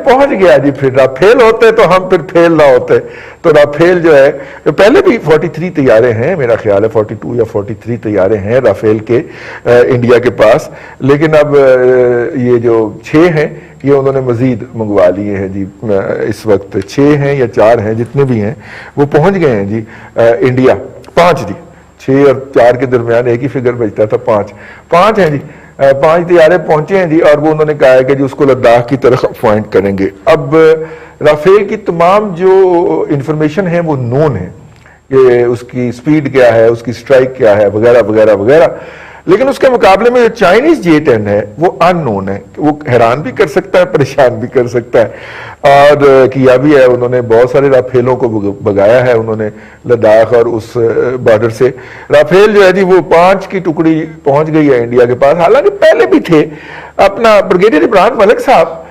پہنچ گیا جی. پھر رافیل ہوتے تو ہم پھر فیل نہ ہوتے. تو رافیل جو ہے پہلے بھی 43 طیارے ہیں میرا خیال ہے, 42 یا 43 طیارے ہیں رافیل کے انڈیا کے پاس, لیکن اب یہ جو 6 ہیں یہ انہوں نے مزید منگوا لیے ہیں جی. اس وقت 6 ہیں یا 4 ہیں, جتنے بھی ہیں وہ پہنچ گئے ہیں جی انڈیا. 5 جی, 6 اور 4 کے درمیان ایک ہی فگر بچتا تھا, 5 ہیں جی. 5 طیارے پہنچے ہیں جی, اور وہ انہوں نے کہا ہے کہ جی اس کو لداخ کی طرف پوائنٹ کریں گے. اب رافیل کی تمام جو انفارمیشن ہے وہ نون ہے, کہ اس کی سپیڈ کیا ہے, اس کی سٹرائک کیا ہے, وغیرہ وغیرہ وغیرہ. لیکن اس کے مقابلے میں جو چائنیز J-10 ہے وہ ان نون ہے. وہ حیران بھی کر سکتا ہے, پریشان بھی کر سکتا ہے, اور کیا بھی ہے. انہوں نے بہت سارے رافیلوں کو بگایا ہے انہوں نے لداخ اور اس بارڈر سے. رافیل جو ہے جی وہ 5 کی ٹکڑی پہنچ گئی ہے انڈیا کے پاس. حالانکہ پہلے بھی تھے اپنا بریگیڈیئر عمران ملک صاحب,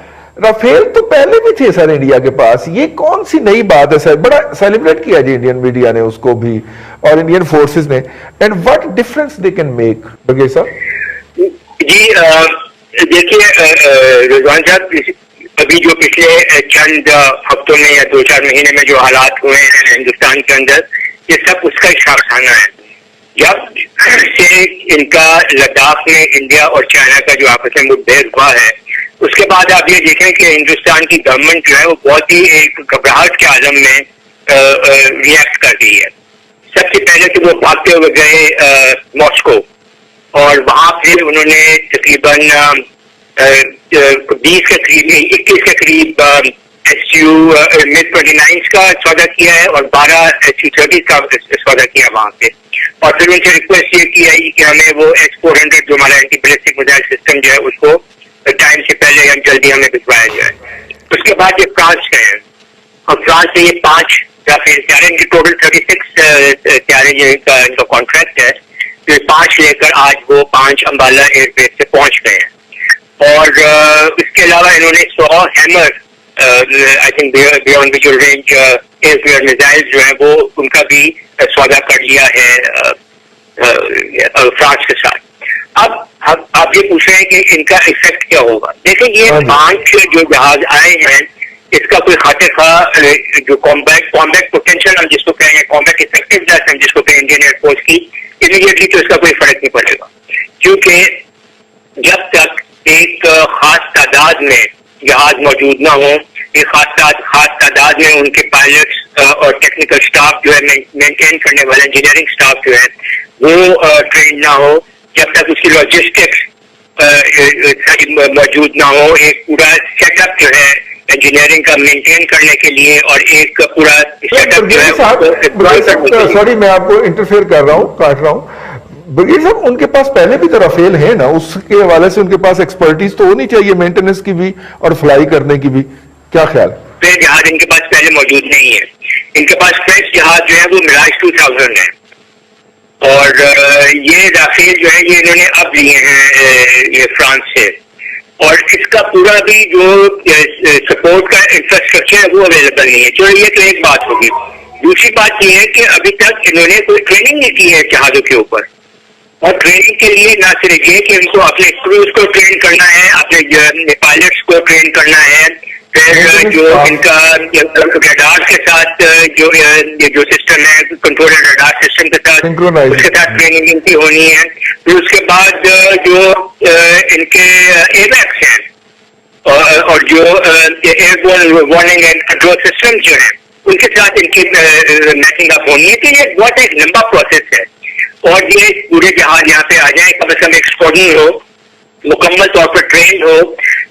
رافیل تو پہلے بھی تھے سر انڈیا کے پاس. یہ کون سی نئی بات ہے سر؟ بڑا سیلیبریٹ کیا جی انڈین میڈیا نے اس کو بھی اور انڈین فورسز نے. And what difference they can make بگے صاحب؟ جی دیکھیے رضوان صاحب, ابھی جو پچھلے چند ہفتوں میں یا 2-4 مہینے میں جو حالات ہوئے ہیں ہندوستان کے اندر, یہ سب اس کا اشارہ ہے. جب سے ان کا لداخ میں انڈیا اور چائنا کا جو آپس میں مٹبھیڑ ہوا ہے, اس کے بعد آپ یہ دیکھیں کہ ہندوستان کی گورنمنٹ جو ہے وہ بہت ہی ایک گھبراہٹ کے عالم میں ریئیکٹ کر رہی ہے. سب سے پہلے تو وہ بھاگتے ہوئے گئے ماسکو, اور وہاں پھر انہوں نے تقریباً 20 کے قریب 21 کے قریب SU MiG-29 کا سودا کیا ہے, اور 12 SU-30 کا سودا کیا وہاں پہ. اور پھر ان سے ریکویسٹ یہ کی ہے کہ ہمیں وہ S-400 جو ہمارا اینٹی بیلسٹک میزائل سسٹم جو ہے اس کو ٹائم سے پہلے یا جلدی ہمیں بھجوایا جائے. اس کے بعد یہ فرانس کے ہیں, اور فرانس سے یہ 5 یا پھر ان کی ٹوٹل 36 طیارے ان کا کانٹریکٹ ہے. تو 5 لے کر آج وہ 5 امبالہ ایئر بیس سے پہنچ گئے ہیں. اور اس کے علاوہ انہوں نے 100 hammer I think beyond visual range air پیئر میزائل جو ہیں وہ ان کا بھی سودا کر لیا ہے فرانس کے ساتھ. اب آپ یہ پوچھ رہے ہیں کہ ان کا افیکٹ کیا ہوگا. دیکھیں یہ 5 جو جہاز آئے ہیں, اس کا کوئی خاطر خواہ جو کامبیٹ پوٹینشیل ہم جس کو کہیں گے, کامبیٹ افیکٹونیس ہم جس کو کہیں انڈین ایئر فورس کی, امیڈیٹلی تو اس کا کوئی فرق نہیں پڑے گا. کیونکہ جب تک ایک خاص تعداد میں جہاز موجود نہ ہوں, ایک خاص تعداد میں ان کے پائلٹس اور ٹیکنیکل سٹاف جو ہے مینٹین کرنے والے انجینئرنگ سٹاف جو ہے وہ ٹرین نہ ہو, جب تک اس کی لاجسٹکس موجود نہ ہو, ایک پورا سیٹ اپ جو ہے انجینئرنگ کا مینٹین کرنے کے لیے, اور ایک پورا سیٹ اپ جو ہے. سوری میں آپ کو انٹرفیئر کر رہا ہوں, کاٹ رہا ہوں. بغیر صاحب ان کے پاس پہلے بھی تو رافیل ہے نا, اس کے حوالے سے ان کے پاس ایکسپرٹیز تو ہونی چاہیے مینٹیننس کی بھی اور فلائی کرنے کی بھی. کیا خیال؟ جہاز ان کے پاس پہلے موجود نہیں ہے. ان کے پاس فرینچ جہاز جو ہے وہ میراج 2000 ہے, اور یہ رافیل جو ہے یہ انہوں نے اب لیے ہیں یہ فرانس سے. اور اس کا پورا بھی جو سپورٹ کا انفراسٹرکچر ہے وہ اویلیبل نہیں ہے. چلو یہ تو ایک بات ہوگی. دوسری بات یہ ہے کہ ابھی تک انہوں نے کوئی ٹریننگ نہیں کی ہے جہازوں کے اوپر, اور ٹریننگ کے لیے نہ صرف یہ کہ ان کو اپنے کروز کو ٹرین کرنا ہے, اپنے پائلٹس کو ٹرین کرنا ہے, پھر جو ان کا ریڈار کے ساتھ جو سسٹم ہے کنٹرول ریڈار سسٹم کے ساتھ, اس کے ساتھ ٹریننگ ان کی ہونی ہے. پھر اس کے بعد جو ان کے ایویکس ہیں اور جو airborne warning and control system جو ہیں ان کے ساتھ ان کی میچنگ اپ ہونی ہے. کہ یہ بہت ایک لمبا پروسیس ہے, اور یہ پورے جہاز یہاں پہ آ جائیں, کم از کم ایک اسکواڈرن ہو, مکمل طور پر ٹرین ہو.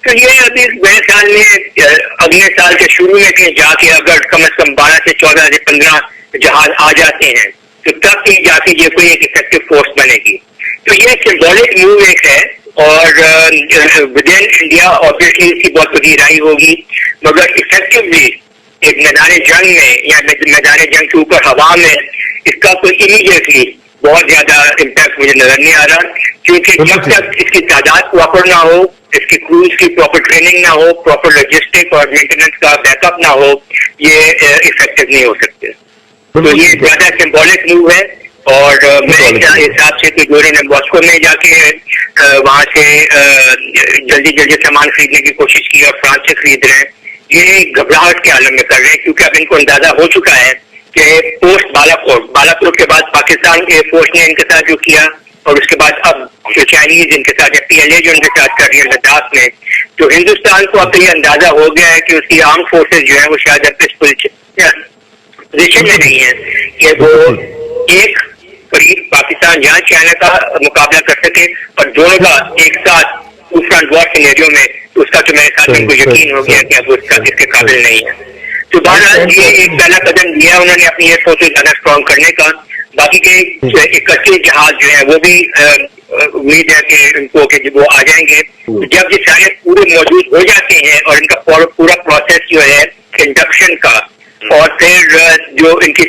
تو یہ ابھی میرے خیال میں اگلے سال کے شروع میں کہیں جا کے اگر کم از کم 12 سے 14 سے 15 جہاز آ جاتے ہیں تو تب کہیں جا کے یہ کوئی ایک افیکٹو فورس بنے گی. تو یہ سمبولک موو ایک ہے, اور ود ان انڈیا آبویسلی اس کی بہت بڑی رائے ہوگی, مگر افیکٹولی ایک میدان جنگ میں یا میدان جنگ کے اوپر ہوا میں اس کا کوئی امیڈیٹلی بہت زیادہ امپیکٹ مجھے نظر نہیں آ رہا. کیونکہ جب تک اس کی تعداد پراپر نہ ہو, اس کی کروز کی پراپر ٹریننگ نہ ہو, پراپر لاجسٹک اور مینٹیننس کا بیک اپ نہ ہو, یہ افیکٹو نہیں ہو سکتے. تو یہ زیادہ سمبولک موو ہے, اور میرے حساب سے کہ جو انہوں نے ماسکو میں جا کے وہاں سے جلدی سامان خریدنے کی کوشش کی اور فرانس سے خرید رہے ہیں، یہ گھبراہٹ کے عالم میں کر رہے ہیں، کیونکہ اب ان کو اندازہ ہو چکا ہے کہ پوسٹ بالا کوٹ کے بعد پاکستان ایئر فورس نے ان کے ساتھ جو کیا، اور اس کے بعد اب جو چائنیز ان کے ساتھ پی ایل اے جو ان کے ساتھ کر رہی ہے لداخ میں، تو ہندوستان کو اب یہ اندازہ ہو گیا ہے کہ اس کی آرم فورسز جو ہے وہ شاید اب اس پوزیشن میں نہیں ہے کہ وہ ایک قریب پاکستان یہاں چائنا کا مقابلہ کر سکے، اور دونوں کا ایک ساتھ فرنٹ وار سینیریو میں، اس کا تو میرے ساتھ ان کو یقین ہو گیا کہ اب اس کے قابل نہیں ہے۔ تو بہرحال یہ ایک پہلا قدم لیا انہوں نے اپنی ایئر فورس کو زیادہ اسٹرانگ کرنے کا۔ باقی کے 31 جہاز جو ہیں وہ بھی امید ہے کہ ان کو کہ وہ آ جائیں گے، جب یہ سارے پورے موجود ہو جاتے ہیں اور ان کا پورا پروسیس جو ہے انڈکشن کا، اور پھر جو ان کی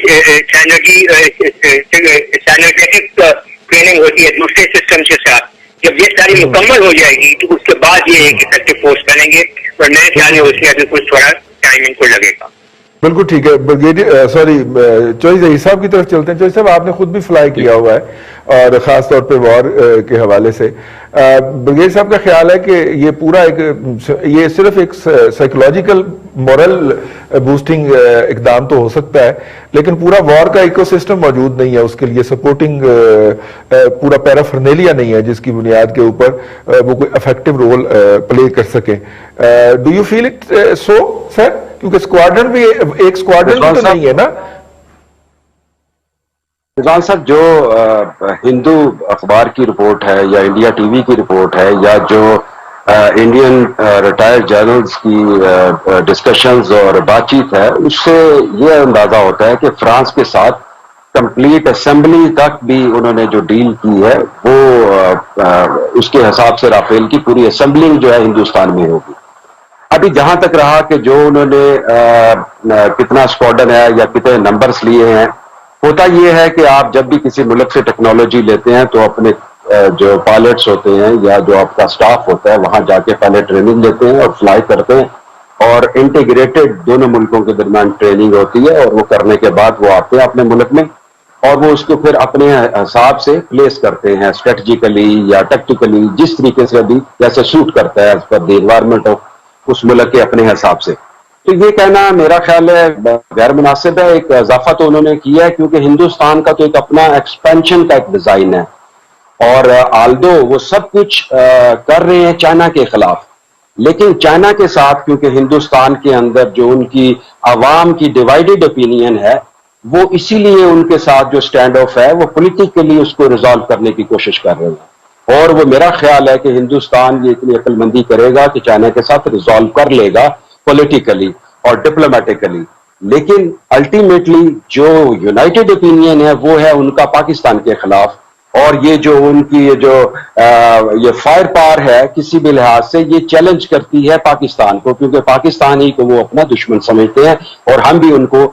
سائنٹیفک ٹریننگ ہوتی ہے دوسرے سسٹم کے ساتھ، جب یہ ساری مکمل ہو جائے گی تو اس کے بعد یہ ایک افیکٹو فورس بنیں گے، اور میرے خیال میں اس میں ابھی کچھ تھوڑا ٹائم ان کو لگے گا۔ بالکل ٹھیک ہے، سوری چوہی ظہیر صاحب کی طرف چلتے ہیں۔ چوہی صاحب آپ نے خود بھی فلائی کیا ہوا ہے، اور خاص طور پہ وار کے حوالے سے برگیڈ صاحب کا خیال ہے کہ یہ پورا یہ صرف ایک سائیکولوجیکل مورل بوسٹنگ اقدام تو ہو سکتا ہے، لیکن پورا وار کا ایکو سسٹم موجود نہیں ہے، اس کے لیے سپورٹنگ پورا پیرافرنیلیا نہیں ہے جس کی بنیاد کے اوپر وہ کوئی افیکٹو رول پلے کر سکے۔ Do you feel it so sir? کیونکہ اسکواڈرن بھی ایک اسکواڈرن بھی تو نہیں ہے نا۔ رضوان صاحب، جو ہندو اخبار کی رپورٹ ہے یا انڈیا ٹی وی کی رپورٹ ہے یا جو انڈین ریٹائرڈ جرنلز کی ڈسکشنز اور بات چیت ہے، اس سے یہ اندازہ ہوتا ہے کہ فرانس کے ساتھ کمپلیٹ اسمبلی تک بھی انہوں نے جو ڈیل کی ہے وہ اس کے حساب سے رافیل کی پوری اسمبلنگ جو ہے ہندوستان میں ہوگی۔ ابھی جہاں تک رہا کہ جو انہوں نے کتنا اسکواڈرن ہے یا کتنے نمبرز لیے ہیں، ہوتا یہ ہے کہ آپ جب بھی کسی ملک سے ٹیکنالوجی لیتے ہیں تو اپنے جو پائلٹس ہوتے ہیں یا جو آپ کا سٹاف ہوتا ہے وہاں جا کے پہلے ٹریننگ لیتے ہیں اور فلائی کرتے ہیں، اور انٹیگریٹڈ دونوں ملکوں کے درمیان ٹریننگ ہوتی ہے، اور وہ کرنے کے بعد وہ آتے ہیں اپنے ملک میں، اور وہ اس کو پھر اپنے حساب سے پلیس کرتے ہیں اسٹریٹجیکلی یا ٹیکٹیکلی، جس طریقے سے ابھی جیسے سوٹ کرتا ہے as per the environment of اس ملک کے اپنے حساب سے۔ تو یہ کہنا میرا خیال ہے غیر مناسب ہے۔ ایک اضافہ تو انہوں نے کیا ہے کیونکہ ہندوستان کا تو ایک اپنا ایکسپینشن کا ایک ڈیزائن ہے، اور آلدو وہ سب کچھ کر رہے ہیں چائنا کے خلاف، لیکن چائنا کے ساتھ کیونکہ ہندوستان کے اندر جو ان کی عوام کی ڈیوائیڈڈ اوپینین ہے، وہ اسی لیے ان کے ساتھ جو سٹینڈ آف ہے وہ پولیٹیکلی اس کو ریزالو کرنے کی کوشش کر رہے ہیں، اور وہ میرا خیال ہے کہ ہندوستان یہ اتنی عقل مندی کرے گا کہ چائنا کے ساتھ ریزالو کر لے گا پولیٹیکلی اور ڈپلومیٹیکلی، لیکن الٹیمیٹلی جو یونائٹڈ اوپینین ہے وہ ہے ان کا پاکستان کے خلاف، اور یہ جو ان کی یہ فائر پاور ہے کسی بھی لحاظ سے یہ چیلنج کرتی ہے پاکستان کو، کیونکہ پاکستان ہی کو وہ اپنا دشمن سمجھتے ہیں اور ہم بھی ان کو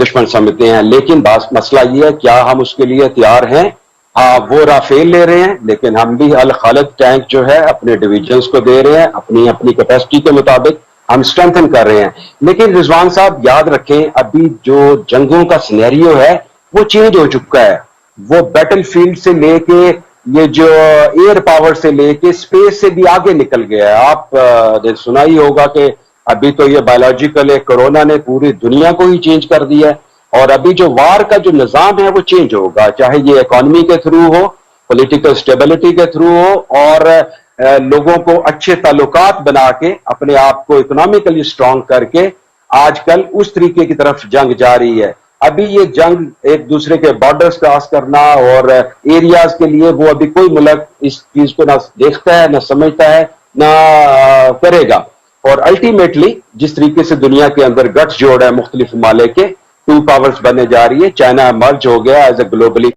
دشمن سمجھتے ہیں۔ لیکن مسئلہ یہ ہے کیا ہم اس کے لیے تیار ہیں؟ ہاں، وہ رافیل لے رہے ہیں، لیکن ہم بھی الخالد ٹینک جو ہے اپنے ڈویژنز کو دے رہے ہیں، اپنی کیپیسٹی کے مطابق ہم اسٹرینتھن کر رہے ہیں۔ لیکن رضوان صاحب یاد رکھیں، ابھی جو جنگوں کا سینیریو ہے وہ چینج ہو چکا ہے، وہ بیٹل فیلڈ سے لے کے یہ جو ایئر پاور سے لے کے اسپیس سے بھی آگے نکل گیا ہے۔ آپ نے سنا ہی ہوگا کہ ابھی تو یہ بایولوجیکل کورونا نے پوری دنیا کو ہی چینج کر دیا ہے، اور ابھی جو وار کا جو نظام ہے وہ چینج ہوگا، چاہے یہ اکانومی کے تھرو ہو، پولیٹیکل سٹیبلٹی کے تھرو ہو، اور لوگوں کو اچھے تعلقات بنا کے اپنے آپ کو اکنامیکلی سٹرونگ کر کے آج کل اس طریقے کی طرف جنگ جا رہی ہے۔ ابھی یہ جنگ ایک دوسرے کے بارڈرز کراس کرنا اور ایریاز کے لیے وہ ابھی کوئی ملک اس چیز کو نہ دیکھتا ہے، نہ سمجھتا ہے، نہ کرے گا، اور الٹیمیٹلی جس طریقے سے دنیا کے اندر گٹس جوڑ ہے مختلف ممالک کے، 2 پاورز بننے جا رہی ہے، چائنا مرج ہو گیا ایز اے گلوبلی